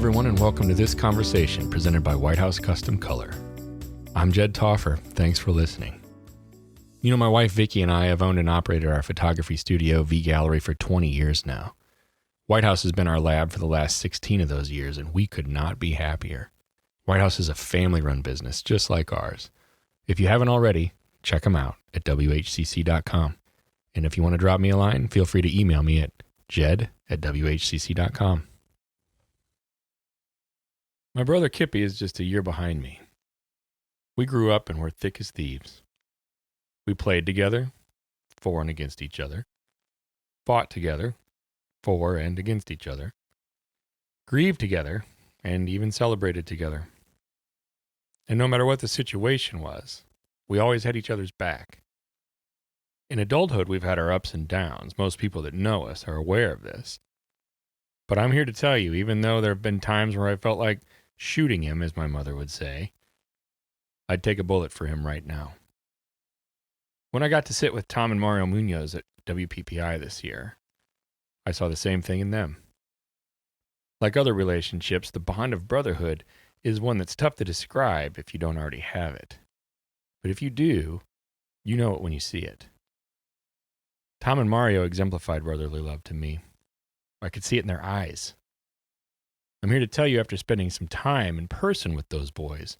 everyone, and welcome to this conversation presented by White House Custom Color. I'm Jed Toffer. Thanks for listening. You know, my wife Vicki and I have owned and operated our photography studio, V Gallery, for 20 years now. White House has been our lab for the last 16 of those years, and we could not be happier. White House is a family-run business, just like ours. If you haven't already, check them out at WHCC.com. And if you want to drop me a line, feel free to email me at jed@WHCC.com. My brother Kippy is just a year behind me. We grew up and were thick as thieves. We played together, for and against each other, fought together, for and against each other, grieved together, and even celebrated together. And no matter what the situation was, we always had each other's back. In adulthood, we've had our ups and downs. Most people that know us are aware of this. But I'm here to tell you, even though there have been times where I felt like shooting him, as my mother would say, I'd take a bullet for him right now. When I got to sit with Tom and Mario Munoz at WPPI this year, I saw the same thing in them. Like other relationships, the bond of brotherhood is one that's tough to describe if you don't already have it. But if you do, you know it when you see it. Tom and Mario exemplified brotherly love to me. I could see it in their eyes. I'm here to tell you, after spending some time in person with those boys,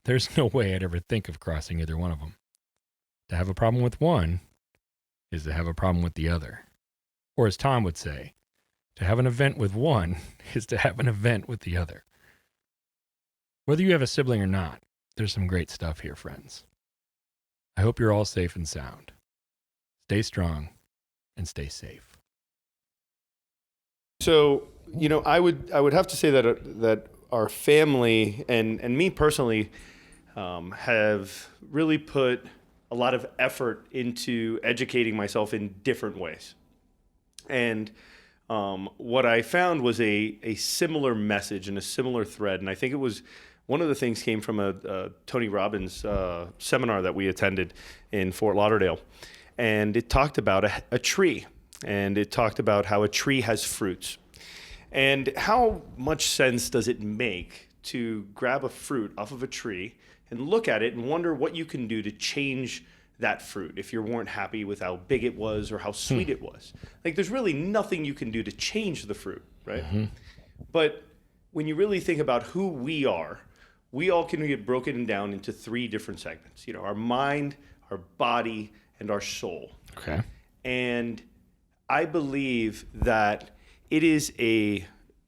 there's no way I'd ever think of crossing either one of them. To have a problem with one is to have a problem with the other. Or as Tom would say, to have an event with one is to have an event with the other. Whether you have a sibling or not, there's some great stuff here, friends. I hope you're all safe and sound. Stay strong and stay safe. So, you know, I would have to say that our family and me personally have really put a lot of effort into educating myself in different ways. And what I found was a similar message and a similar thread. And I think it was one of the things came from a Tony Robbins seminar that we attended in Fort Lauderdale. And it talked about a tree. And it talked about how a tree has fruits. And how much sense does it make to grab a fruit off of a tree and look at it and wonder what you can do to change that fruit if you weren't happy with how big it was or how sweet it was? Like, there's really nothing you can do to change the fruit, right? Mm-hmm. But when you really think about who we all can get broken down into three different segments. You know, our mind, our body, and our soul. Okay. And I believe that it is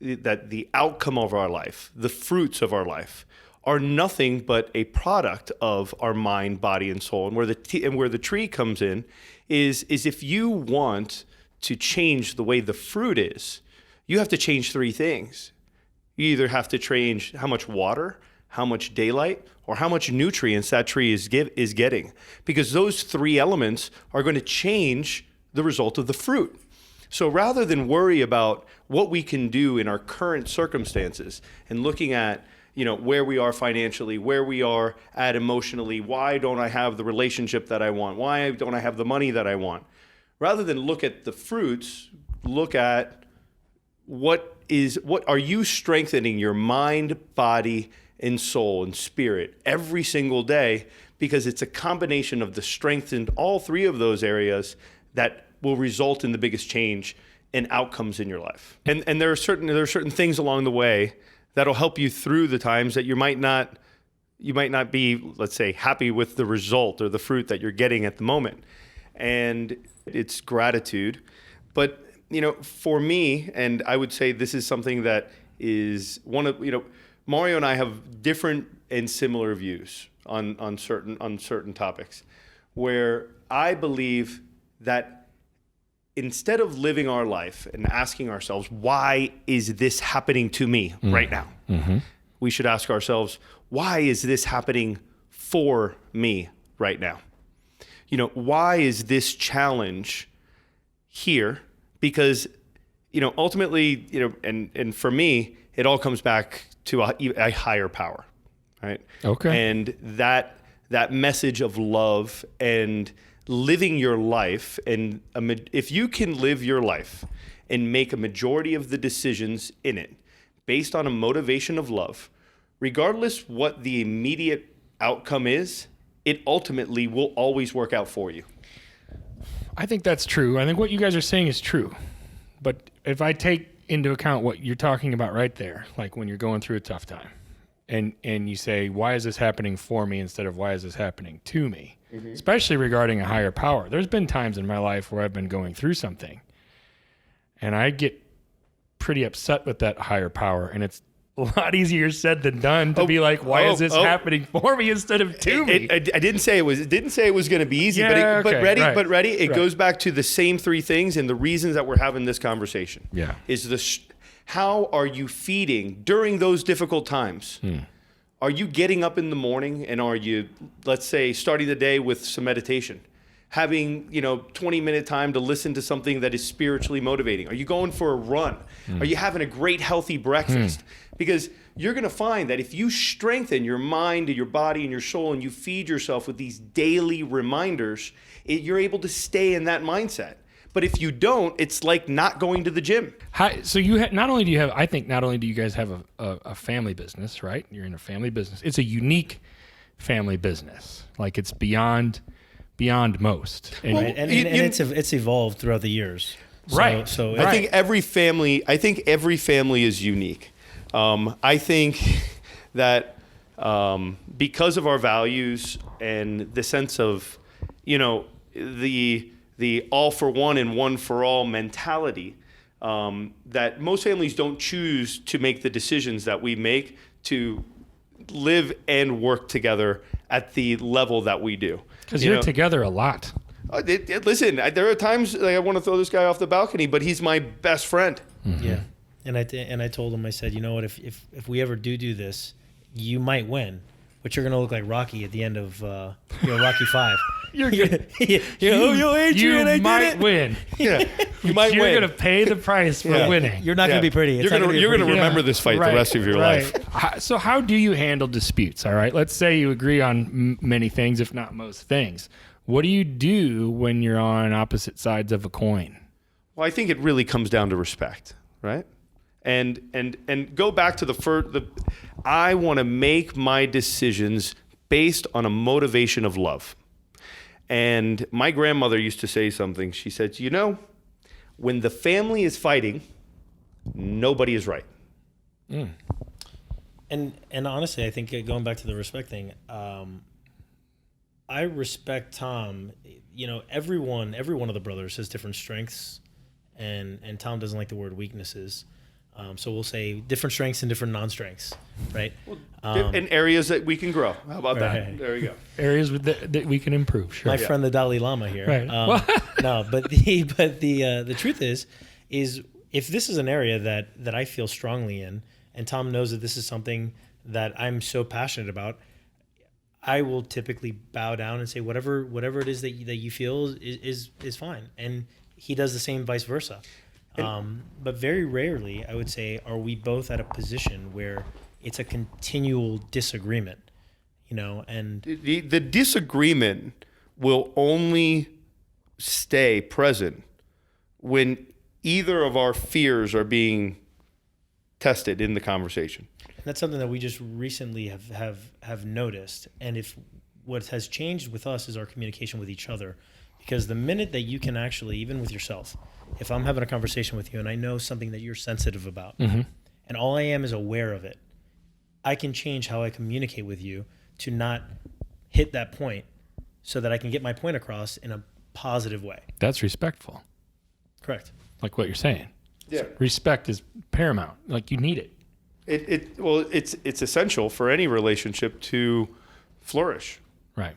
that the outcome of our life, the fruits of our life, are nothing but a product of our mind, body, and soul. And where the tree comes in is if you want to change the way the fruit is, you have to change three things. You either have to change how much water, how much daylight, or how much nutrients that tree is getting. Because those three elements are going to change the result of the fruit. So rather than worry about what we can do in our current circumstances and looking at, you know, where we are financially, where we are at emotionally, why don't I have the relationship that I want? Why don't I have the money that I want? Rather than look at the fruits, look at what are you strengthening your mind, body, and soul and spirit every single day, because it's a combination of the strength in all three of those areas that will result in the biggest change and outcomes in your life. And there are certain things along the way that'll help you through the times that you might not be, let's say, happy with the result or the fruit that you're getting at the moment. And it's gratitude. But, you know, for me, and I would say this is something that is Mario and I have different and similar views on certain topics, where I believe that instead of living our life and asking ourselves, why is this happening to me right now? Mm-hmm. We should ask ourselves, why is this happening for me right now? You know, why is this challenge here? Because, you know, ultimately, you know, and for me, it all comes back to a higher power, right? Okay. And that message of love and living your life, and if you can live your life and make a majority of the decisions in it based on a motivation of love, regardless what the immediate outcome is, it ultimately will always work out for you. I think that's true. I think what you guys are saying is true. But if I take into account what you're talking about right there, like when you're going through a tough time and you say, why is this happening for me instead of why is this happening to me? Mm-hmm. Especially regarding a higher power. There's been times in my life where I've been going through something and I get pretty upset with that higher power, and it's a lot easier said than done to be like, why is this happening for me instead of to me? I didn't say it was. It didn't say it was going to be easy. Yeah, but ready. It right. goes back to the same three things, and the reasons that we're having this conversation. Yeah. Is how are you feeding during those difficult times? Are you getting up in the morning and are you, let's say, starting the day with some meditation? Having 20-minute time to listen to something that is spiritually motivating? Are you going for a run? Are you having a great healthy breakfast? Because you're going to find that if you strengthen your mind, your body, and your soul, and you feed yourself with these daily reminders, you're able to stay in that mindset. But if you don't, it's like not going to the gym. So not only do you guys have a family business, right? You're in a family business. It's a unique family business. Like it's beyond most. And, it's evolved throughout the years. Right. So I think every family is unique. I think that because of our values and the sense of, the all for one and one for all mentality, that most families don't choose to make the decisions that we make to live and work together at the level that we do. Because you're together a lot. Listen, there are times like I want to throw this guy off the balcony, but he's my best friend. Mm-hmm. Yeah, and I told him, I said, you know what, if we ever do this, you might win, but you're gonna look like Rocky at the end of Rocky 5. You're Adrian, you might win. Yeah, you might win. You're gonna pay the price for winning. You're not gonna be pretty. You're gonna remember this fight the rest of your life. So how do you handle disputes? All right, let's say you agree on many things, if not most things. What do you do when you're on opposite sides of a coin? Well, I think it really comes down to respect, right? And go back to I want to make my decisions based on a motivation of love. And my grandmother used to say something. She said, when the family is fighting, nobody is right. Mm. And honestly, I think going back to the respect thing, I respect Tom. Every one of the brothers has different strengths, and Tom doesn't like the word weaknesses. So we'll say different strengths and different non-strengths, right? And areas that we can grow. How about that? There we go. Areas that we can improve. Sure. My friend the Dalai Lama here. Right. No, but the truth is if this is an area that I feel strongly in, and Tom knows that this is something that I'm so passionate about, I will typically bow down and say whatever it is that you feel is fine, and he does the same, vice versa. But very rarely, I would say, are we both at a position where it's a continual disagreement, and the disagreement will only stay present when either of our fears are being tested in the conversation. That's something that we just recently have noticed. And if what has changed with us is our communication with each other, because the minute that you can actually, even with yourself, if I'm having a conversation with you and I know something that you're sensitive about, mm-hmm. and all I am is aware of it, I can change how I communicate with you to not hit that point so that I can get my point across in a positive way. That's respectful. Correct. Like what you're saying. Yeah. Respect is paramount. Like you need it. It's essential for any relationship to flourish. Right.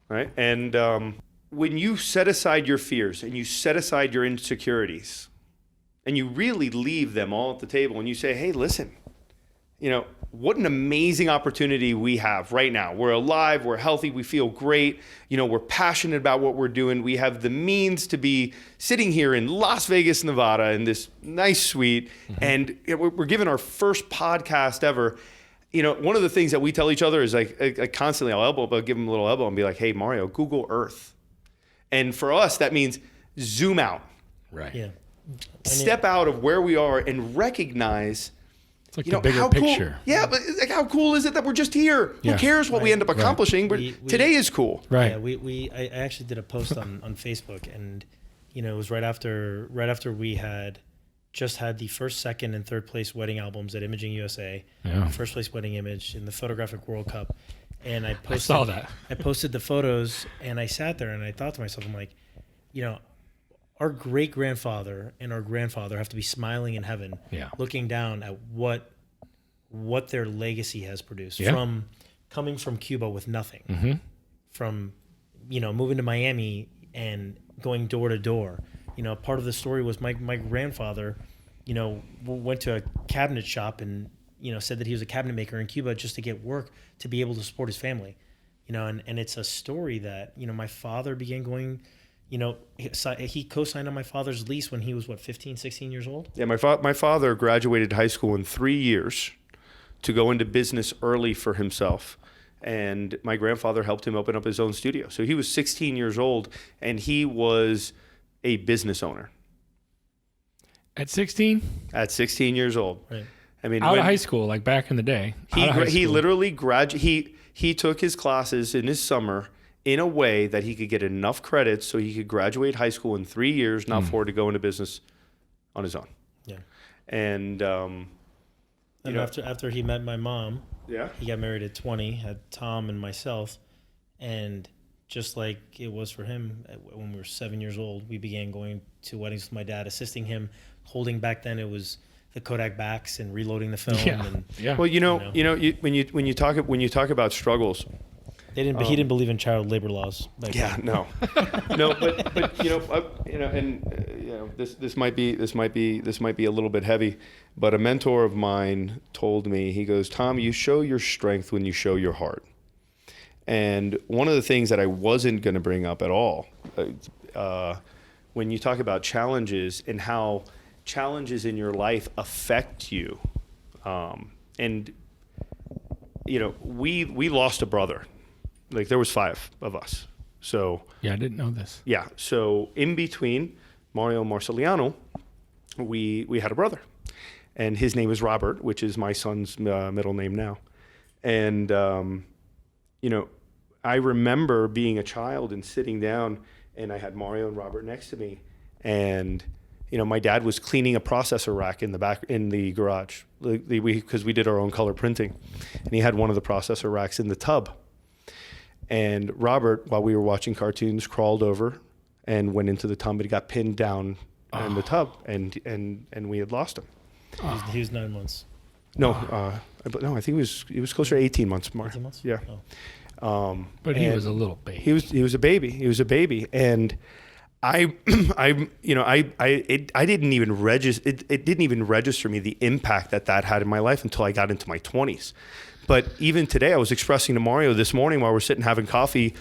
Right. And when you set aside your fears and you set aside your insecurities and you really leave them all at the table and you say, hey, listen, what an amazing opportunity we have right now. We're alive, we're healthy, we feel great. We're passionate about what we're doing. We have the means to be sitting here in Las Vegas, Nevada in this nice suite. Mm-hmm. And we're giving our first podcast ever. One of the things that we tell each other is like constantly I'll give them a little elbow and be like, hey, Mario, Google Earth. And for us, that means zoom out. Right. Yeah. Step out of where we are and recognize It's like the bigger picture. Cool, yeah, but like, how cool is it that we're just here? Yeah. Who cares what we end up accomplishing? But today is cool. Right. Yeah, I actually did a post on Facebook, and it was right after we had just had the first, second, and third place wedding albums at Imaging USA. Yeah. First place wedding image in the Photographic World Cup. And I saw that. I posted the photos, and I sat there and I thought to myself, I'm like, our great grandfather and our grandfather have to be smiling in heaven, looking down at what their legacy has produced from coming from Cuba with nothing, from moving to Miami and going door to door. Part of the story was my grandfather, went to a cabinet shop and said that he was a cabinet maker in Cuba just to get work to be able to support his family, and it's a story that my father began going. He co-signed on my father's lease when he was 15, 16 years old. Yeah, my father graduated high school in 3 years to go into business early for himself. And my grandfather helped him open up his own studio. So he was 16 years old and he was a business owner. At 16? At 16 years old. Right. I mean, out of high school, like back in the day. He literally he took his classes in his summer in a way that he could get enough credits so he could graduate high school in 3 years, not afford to go into business on his own. Yeah. And after he met my mom, he got married at 20, had Tom and myself, and just like it was for him when we were 7 years old, we began going to weddings with my dad, assisting him, holding back then it was the Kodak backs and reloading the film. Yeah. Well, when you talk about struggles. He didn't believe in child labor laws. No, but this might be a little bit heavy, but a mentor of mine told me, he goes, Tom, you show your strength when you show your heart. And one of the things that I wasn't going to bring up at all, when you talk about challenges and how challenges in your life affect you, we lost a brother. Like there was 5 of us. So yeah, I didn't know this. Yeah. So in between Mario Marceliano, we had a brother, and his name is Robert, which is my son's middle name now. And I remember being a child and sitting down, and I had Mario and Robert next to me, and my dad was cleaning a processor rack in the back in the garage, because we did our own color printing, and he had one of the processor racks in the tub. And Robert, while we were watching cartoons, crawled over and went into the tub, but he got pinned down in the tub, and we had lost him. He was 9 months. No, I think he was closer to 18 months more. 18 months? Yeah. But he was a little baby. He was a baby. He was a baby, and I didn't even register. It didn't even register me the impact that had in my life until I got into my 20s. But even today, I was expressing to Mario this morning while we're sitting having coffee,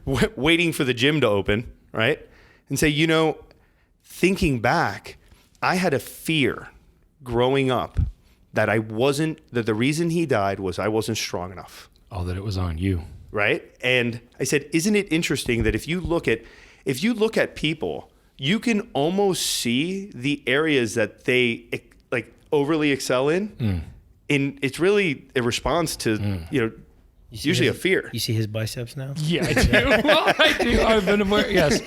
waiting for the gym to open, right? And say, thinking back, I had a fear growing up that the reason he died was I wasn't strong enough. Oh, that it was on you. Right? And I said, isn't it interesting that if you look at people, you can almost see the areas that they like overly excel in. And it's really a response to, usually a fear. You see his biceps now? Yeah, I do. Well, I do. I've been aware. Yes.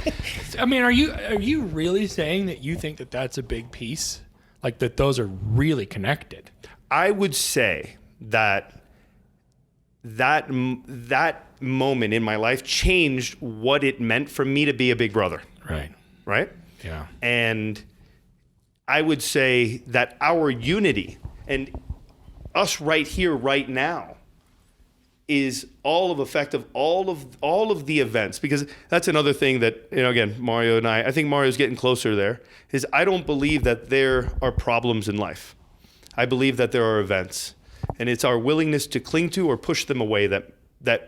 I mean, are you really saying that you think that that's a big piece? Like that those are really connected? I would say that moment in my life changed what it meant for me to be a big brother. Right. Right? Yeah. And I would say that our unity and us right here, right now, is all of effect of all of the events. Because that's another thing that, again, Mario and I think Mario's getting closer there, is I don't believe that there are problems in life. I believe that there are events. And it's our willingness to cling to or push them away that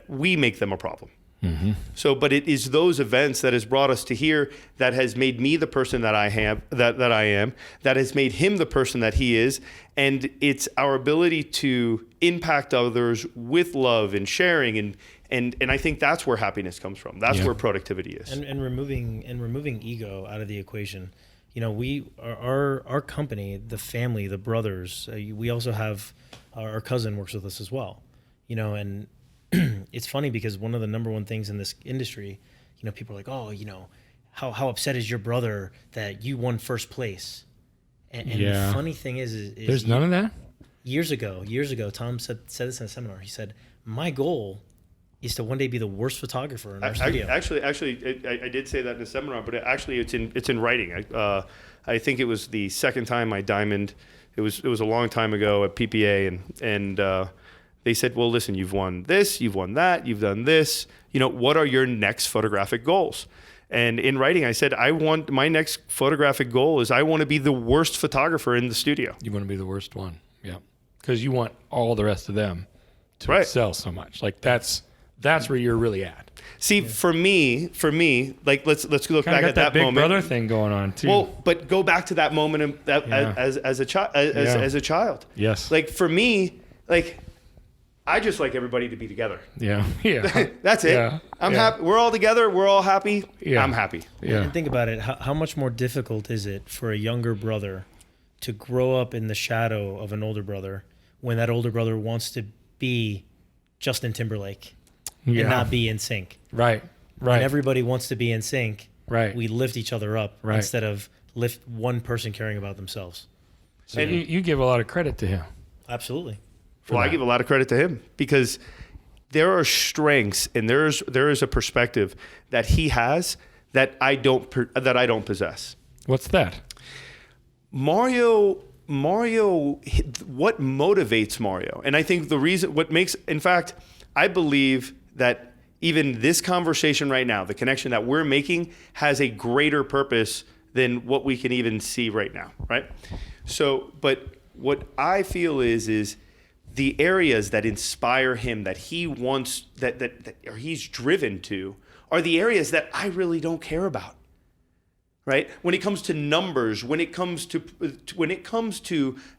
we make them a problem. Mm-hmm. So, but it is those events that has brought us to here, that has made me the person that I am, that has made him the person that he is. And it's our ability to impact others with love and sharing. And I think that's where happiness comes from. That's where productivity is. And removing ego out of the equation. our company, the family, the brothers, we also have our cousin works with us as well, and it's funny because one of the number one things in this industry, people are like, oh, how upset is your brother that you won first place? And the funny thing is there's none of that. Years ago, Tom said this in a seminar. He said, my goal is to one day be the worst photographer in our studio. Actually, I did say that in a seminar, but it's in writing. I think it was the second time I diamond. It was a long time ago at PPA, and they said, well, listen, you've won this, you've won that, you've done this. What are your next photographic goals? And in writing, I said, my next photographic goal is I want to be the worst photographer in the studio. You want to be the worst one, yeah, because you want all the rest of them to excel so much. Like that's where you're really at. See, for me, like let's look back at that big moment. Brother thing going on too. Well, but go back to that moment as a child. Yes. Like for me, like I just like everybody to be together. Yeah. That's it. Yeah. I'm happy. We're all together. We're all happy. Yeah. I'm happy. Yeah. And think about it. How much more difficult is it for a younger brother to grow up in the shadow of an older brother when that older brother wants to be Justin Timberlake and not be in sync? Right. When everybody wants to be in sync, right, we lift each other up instead of lift one person caring about themselves. So and you give a lot of credit to him. Absolutely. Well, I give a lot of credit to him because there are strengths and there is a perspective that he has that I don't possess. What's that? Mario, what motivates Mario? And I think in fact, I believe that even this conversation right now, the connection that we're making has a greater purpose than what we can even see right now, right? So, but what I feel is the areas that inspire him, that he wants, that or he's driven to, are the areas that I really don't care about. Right? When it comes to numbers, when it comes to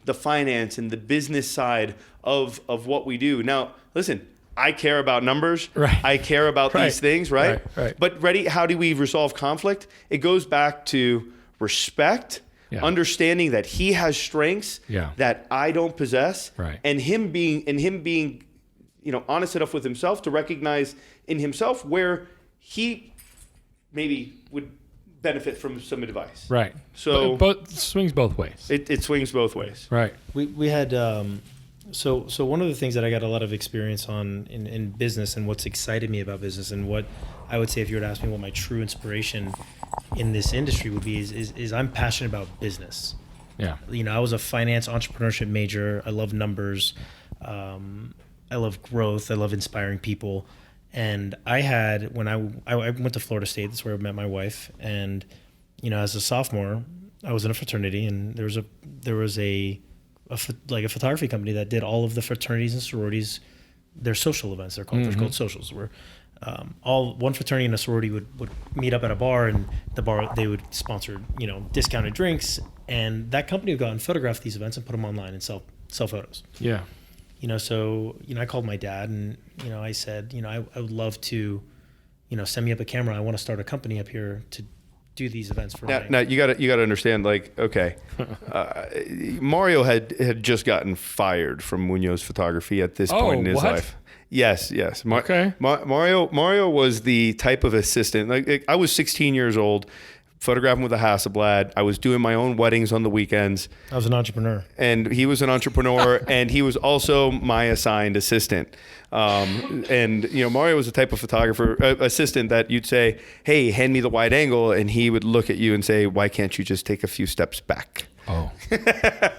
the finance and the business side of what we do. Now, listen, I care about numbers. Right. I care about these things, right? Right. But how do we resolve conflict? It goes back to respect, understanding that he has strengths that I don't possess, and him being honest enough with himself to recognize in himself where he maybe would benefit from some advice. Right. So both swings both ways. It swings both ways. Right. We had so one of the things that I got a lot of experience on in business and what's excited me about business and what I would say if you were to ask me what my true inspiration in this industry would be is I'm passionate about business. Yeah. I was a finance entrepreneurship major. I love numbers. I love growth. I love inspiring people. And I had, when I went to Florida State, that's where I met my wife. And, as a sophomore, I was in a fraternity, and there was a photography company that did all of the fraternities and sororities, their social events. They're called socials, where one fraternity and a sorority would meet up at a bar, and the bar, they would sponsor, discounted drinks. And that company would go out and photograph these events and put them online and sell photos. Yeah. So, I called my dad and, I said, I would love to, send me up a camera. I want to start a company up here to do these events for now you got to understand, like, okay, Mario had just gotten fired from Munoz Photography at this point in his life. Yes. Okay. Mario was the type of assistant. Like I was 16 years old, photographing with a Hasselblad. I was doing my own weddings on the weekends. I was an entrepreneur. And he was an entrepreneur, and he was also my assigned assistant. And Mario was the type of assistant that you'd say, "Hey, hand me the wide angle," and he would look at you and say, "Why can't you just take a few steps back?" Oh,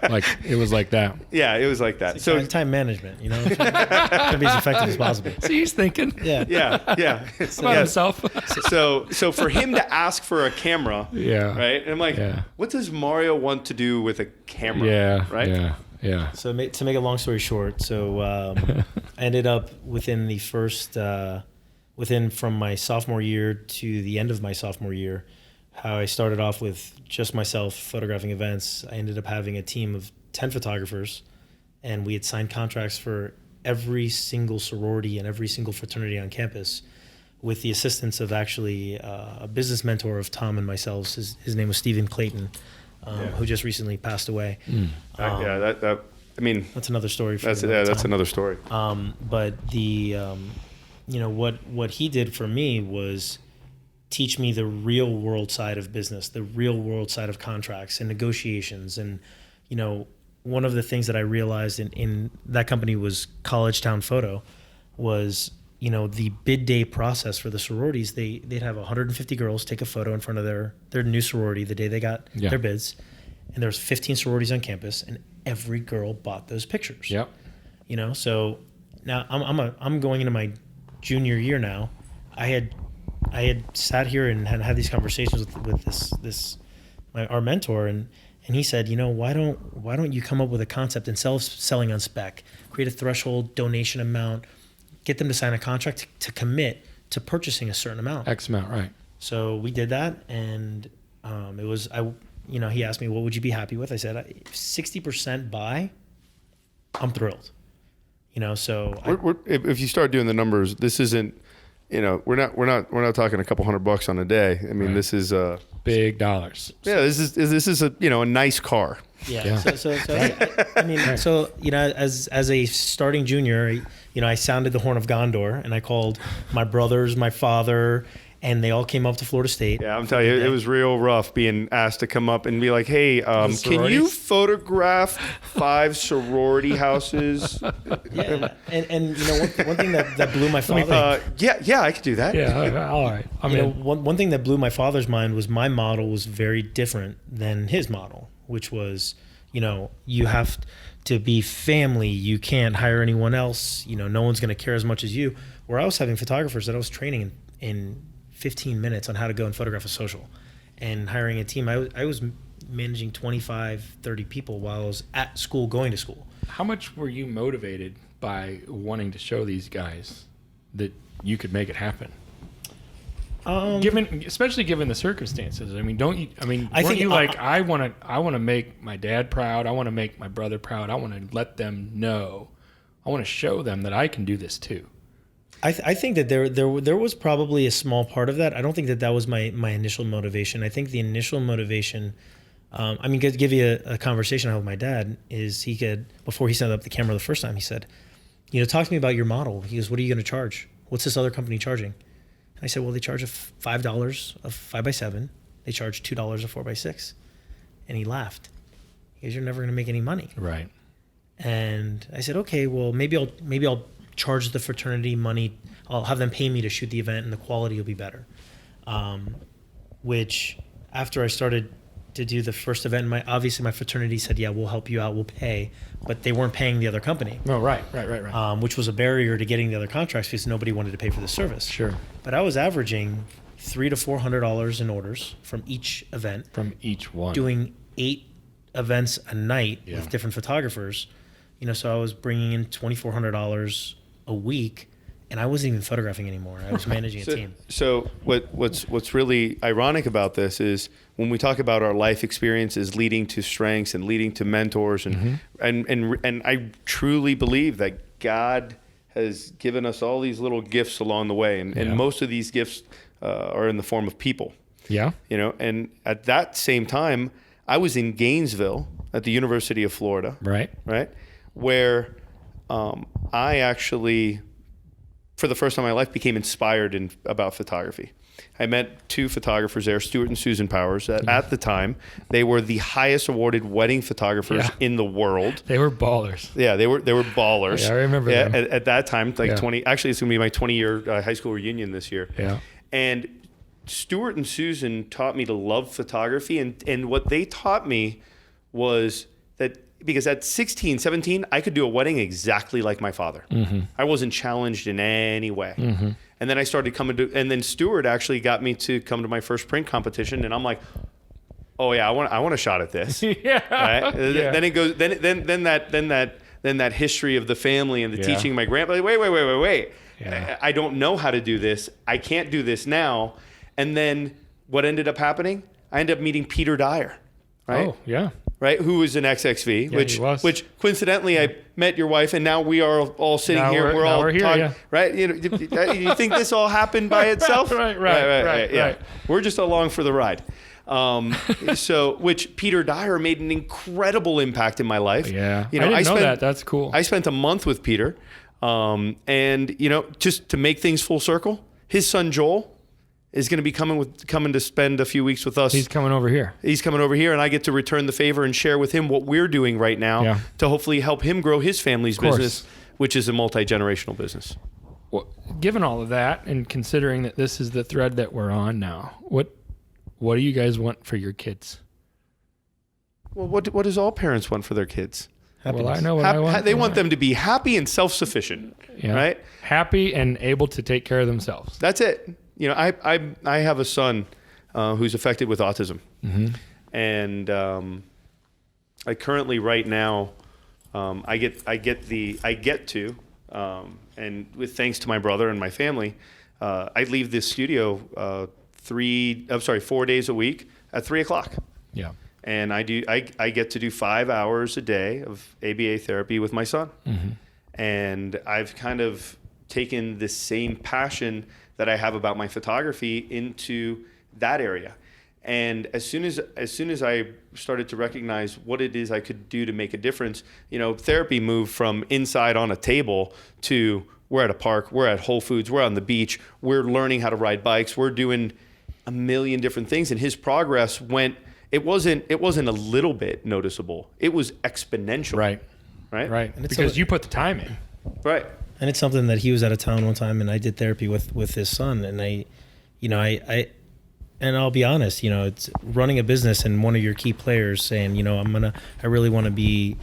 like it was like that. Yeah, it was like that. So time management, to be as effective as possible. So he's thinking, yeah, about himself. So for him to ask for a camera, right? And I'm like, what does Mario want to do with a camera? Yeah, right. Yeah. So to make a long story short, I ended up within from my sophomore year to the end of my sophomore year, how I started off with just myself photographing events. I ended up having a team of 10 photographers, and we had signed contracts for every single sorority and every single fraternity on campus, with the assistance of actually a business mentor of Tom and myself. His name was Stephen Clayton, who just recently passed away. I mean, that's another story. That's another story. But the what he did for me was teach me the real world side of business, the real world side of contracts and negotiations. And one of the things that I realized in that company was College Town Photo was, the bid day process for the sororities. They'd have 150 girls take a photo in front of their new sorority the day they got their bids. And there was 15 sororities on campus, and every girl bought those pictures. Yep. So now I'm going into my junior year now. I had sat here and had these conversations with our mentor, and he said, why don't you come up with a concept and selling on spec, create a threshold donation amount, get them to sign a contract to commit to purchasing a certain amount. X amount, right. So we did that, and it was, he asked me, what would you be happy with? I said, 60% buy, I'm thrilled. If you start doing the numbers, this isn't, we're not talking a couple $100 on a day. I mean, This is big dollars. Yeah, this is a nice car. Yeah. So as a starting junior, I sounded the horn of Gondor, and I called my brothers, my father, and they all came up to Florida State. Yeah, I'm telling you, it was real rough being asked to come up and be like, hey, can you photograph 5 sorority houses? Yeah, and one thing that blew my father. Yeah, I could do that. Yeah, all right. One thing that blew my father's mind was my model was very different than his model, which was, you have to be family. You can't hire anyone else. No one's going to care as much as you. Where I was having photographers that I was training in 15 minutes on how to go and photograph a social, and hiring a team. I was managing 25, 30 people while I was at school, going to school. How much were you motivated by wanting to show these guys that you could make it happen? Especially given the circumstances. I mean, don't you? I mean, weren't you like, I want to make my dad proud. I want to make my brother proud. I want to let them know. I want to show them that I can do this too. I think that there was probably a small part of that. I don't think that was my initial motivation. I think the initial motivation, to give you a conversation I had with my dad, is before he set up the camera the first time, he said, talk to me about your model. He goes, what are you going to charge? What's this other company charging? And I said, well, they charge $5 a 5x7. They charge $2 a 4x6. And he laughed. He goes, you're never going to make any money. Right. And I said, okay, well, maybe I'll charge the fraternity money. I'll have them pay me to shoot the event, and the quality will be better. Which, after I started to do the first event, obviously my fraternity said, yeah, we'll help you out, we'll pay. But they weren't paying the other company. Oh, right. Which was a barrier to getting the other contracts because nobody wanted to pay for the service. Sure. But I was averaging $300 to $400 in orders from each event. From each one. Doing 8 events a night with different photographers. So I was bringing in $2,400 a week, and I wasn't even photographing anymore. I was managing a team. So what's really ironic about this is when we talk about our life experiences leading to strengths and leading to mentors, and I truly believe that God has given us all these little gifts along the way, and most of these gifts are in the form of people. Yeah. And at that same time, I was in Gainesville at the University of Florida. Right. Where I actually, for the first time in my life, became inspired about photography. I met 2 photographers there, Stuart and Susan Powers. At the time, they were the highest awarded wedding photographers in the world. They were ballers. Yeah, they were ballers. Yeah, I remember them. At that time, 20. Actually, it's going to be my 20-year high school reunion this year. Yeah. And Stuart and Susan taught me to love photography, and what they taught me was that, because at 16, 17, I could do a wedding exactly like my father. Mm-hmm. I wasn't challenged in any way. Mm-hmm. And then I started and then Stuart actually got me to come to my first print competition, and I'm like, oh yeah, I want a shot at this. Yeah. Right? Yeah. Then it goes, then that history of the family and the teaching my grandpa. Wait. Yeah. I don't know how to do this. I can't do this now. And then what ended up happening? I ended up meeting Peter Dyer. Right? Oh yeah. right? Who was an XXV, Yeah, he was. which coincidentally I met your wife, and now we are all sitting Now here. we're all here, talking, yeah. right? You think this all happened by itself? Right. Yeah, we're just along for the ride. Which Peter Dyer made an incredible impact in my life. Yeah, I didn't know that. That's cool. I spent a month with Peter, and just to make things full circle, his son Joel is going to be coming to spend a few weeks with us. He's coming over here. He's coming over here, and I get to return the favor and share with him what we're doing right now to hopefully help him grow his family's business, which is a multi-generational business. Well, given all of that, and considering that this is the thread that we're on now, what do you guys want for your kids? Well, what does all parents want for their kids? Happiness. Well, I know what I want. They want them to be happy and self-sufficient, right? Happy and able to take care of themselves. That's it. I have a son who's affected with autism, and I currently right now I get to and with thanks to my brother and my family, I leave this studio 4 days a week at 3:00. Yeah. And I get to do 5 hours a day of ABA therapy with my son. And I've kind of taken this same passion that I have about my photography into that area. And as soon as I started to recognize what it is I could do to make a difference, therapy moved from inside on a table to we're at a park, we're at Whole Foods, we're on the beach, we're learning how to ride bikes, we're doing a million different things. And his progress it wasn't a little bit noticeable. It was exponential. Right. And Because you put the time in. Right. And it's something that he was out of town one time, and I did therapy with his son, and and I'll be honest, it's running a business and one of your key players saying, I really want to be,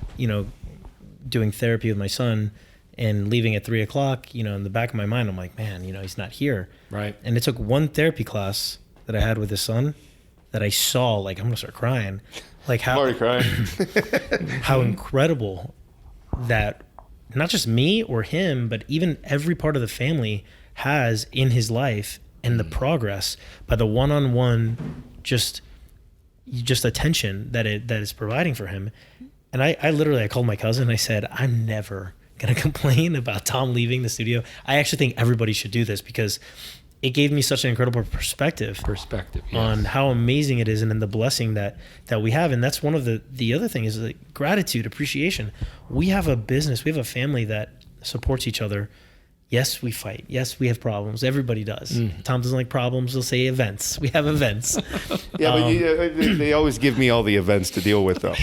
doing therapy with my son, and leaving at 3:00. In the back of my mind, I'm like, man, he's not here. Right. And it took one therapy class that I had with his son that I saw, like, I'm gonna start crying, like I'm already crying. how incredible that not just me or him, but even every part of the family has in his life, and the progress by the one-on-one just attention that is providing for him. And I literally called my cousin. I said, I'm never gonna complain about Tom leaving the studio. I actually think everybody should do this, because it gave me such an incredible perspective on how amazing it is, and then the blessing that we have. And that's one of the other thing is like gratitude, appreciation. We have a business, we have a family that supports each other. Yes, we fight. Yes, we have problems. Everybody does. Tom doesn't like problems. He'll say events. We have events. Yeah, but they always give me all the events to deal with, though.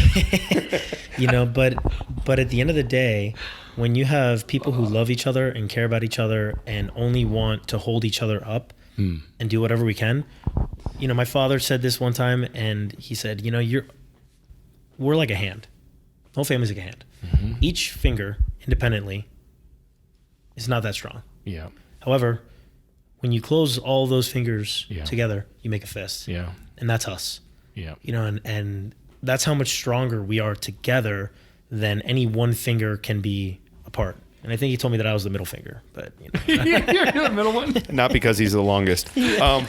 But at the end of the day, when you have people who love each other and care about each other and only want to hold each other up and do whatever we can. My father said this one time, and he said, we're like a hand. The whole family's like a hand. Each finger independently is not that strong. Yeah. However, when you close all those fingers together, you make a fist. Yeah. And that's us. Yeah. And that's how much stronger we are together than any one finger can be apart. And I think he told me that I was the middle finger, but You're the middle one. Not because he's the longest. No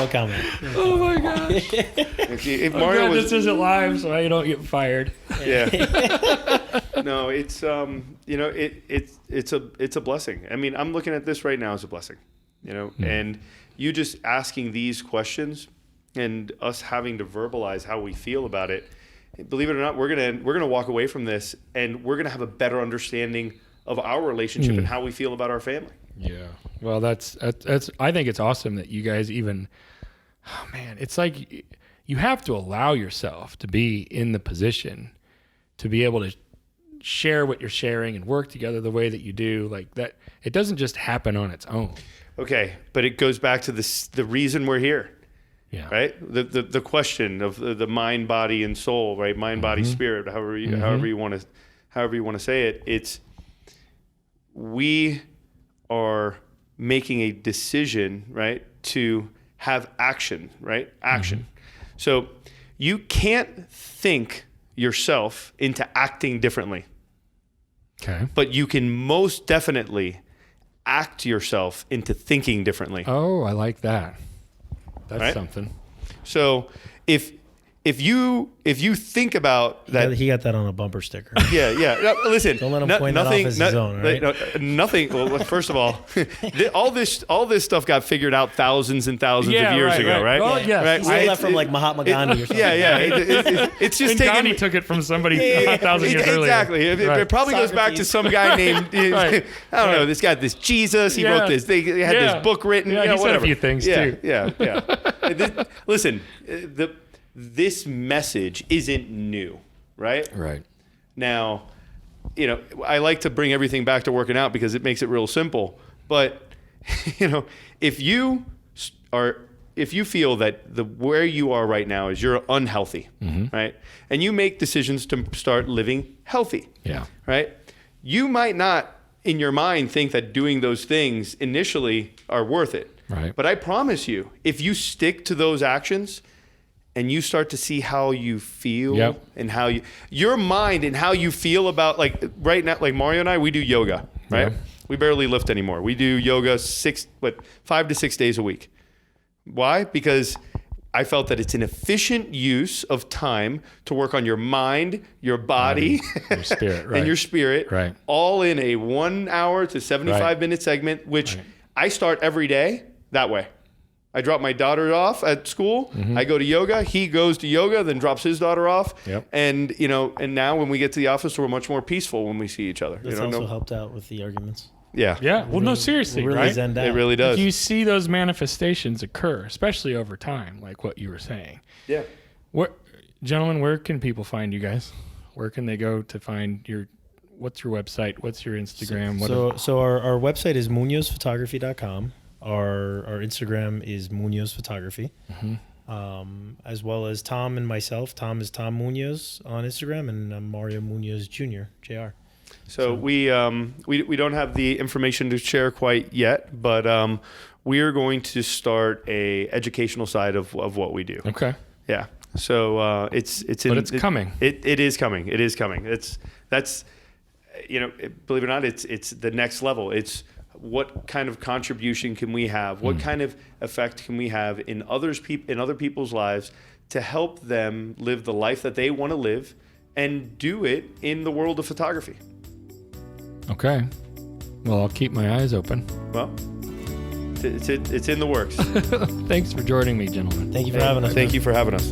comment. Oh my gosh. If Mario was, this isn't live, so I don't get fired. yeah. No, it's it's a blessing. I mean, I'm looking at this right now as a blessing, and you just asking these questions and us having to verbalize how we feel about it. Believe it or not, we're gonna walk away from this, and we're gonna have a better understanding of our relationship and how we feel about our family. Yeah. Well, that's I think it's awesome that you guys even, oh man, it's like you have to allow yourself to be in the position to be able to share what you're sharing and work together the way that you do, like that. It doesn't just happen on its own. Okay, but it goes back to the reason we're here. Yeah. Right. The question of the mind, body, and soul. Right. Mind, body, spirit. However you want to say it. It's we are making a decision, right, to have action. Right. Action. So you can't think yourself into acting differently. Okay. But you can most definitely act yourself into thinking differently. Oh, I like that. That's right? something. So if if you think about that, He got that on a bumper sticker. yeah. No, listen, Don't let him point that off as his own, right? Nothing. Well, first of all, all this stuff got figured out thousands and thousands of years ago, right? Well, yes. Right. He stole that from like Mahatma Gandhi or something. Yeah. It's just And taken. Gandhi took it from somebody 1,000 years earlier. Exactly. It probably goes back to some guy named Right. I don't know. This guy, this Jesus. He wrote this. They had this book written. Yeah, he said whatever. a few things too. Yeah. Listen, this message isn't new, right? Right. Now, I like to bring everything back to working out because it makes it real simple. But, if you feel that where you are right now is you're unhealthy, right? And you make decisions to start living healthy, Yeah. right? You might not, in your mind, think that doing those things initially are worth it. Right. But I promise you, if you stick to those actions and you start to see how you feel and how your mind and how you feel about, like right now, like Mario and I, we do yoga, right? Yeah. We barely lift anymore. We do yoga 5 to 6 days a week. Why? Because I felt that it's an efficient use of time to work on your mind, your body, Your spirit, right. and your spirit, Right. all in a 1 hour to 75-minute segment, which I start every day that way. I drop my daughter off at school. I go to yoga. He goes to yoga, then drops his daughter off. Yep. And and now when we get to the office, we're much more peaceful when we see each other. That's also helped out with the arguments. Yeah. Yeah. Well, no, seriously, Really right? zenned out. It really does. You see those manifestations occur, especially over time, like what you were saying. Yeah. Gentlemen, where can people find you guys? Where can they go to find what's your website? What's your Instagram? So our website is munozphotography.com. Our Instagram is Munoz Photography, as well as Tom and myself. Tom is Tom Munoz on Instagram, and I'm Mario Munoz Jr. Jr. So we don't have the information to share quite yet, but we are going to start a educational side of what we do. Okay. Yeah. So it's coming. It is coming. It is coming. That's believe it or not, it's the next level. It's what kind of contribution can we have? What kind of effect can we have in other people's lives to help them live the life that they want to live and do it in the world of photography? Okay. Well, I'll keep my eyes open. Well, it's in the works. Thanks for joining me, gentlemen. Thank you for having us. Thank you for having us.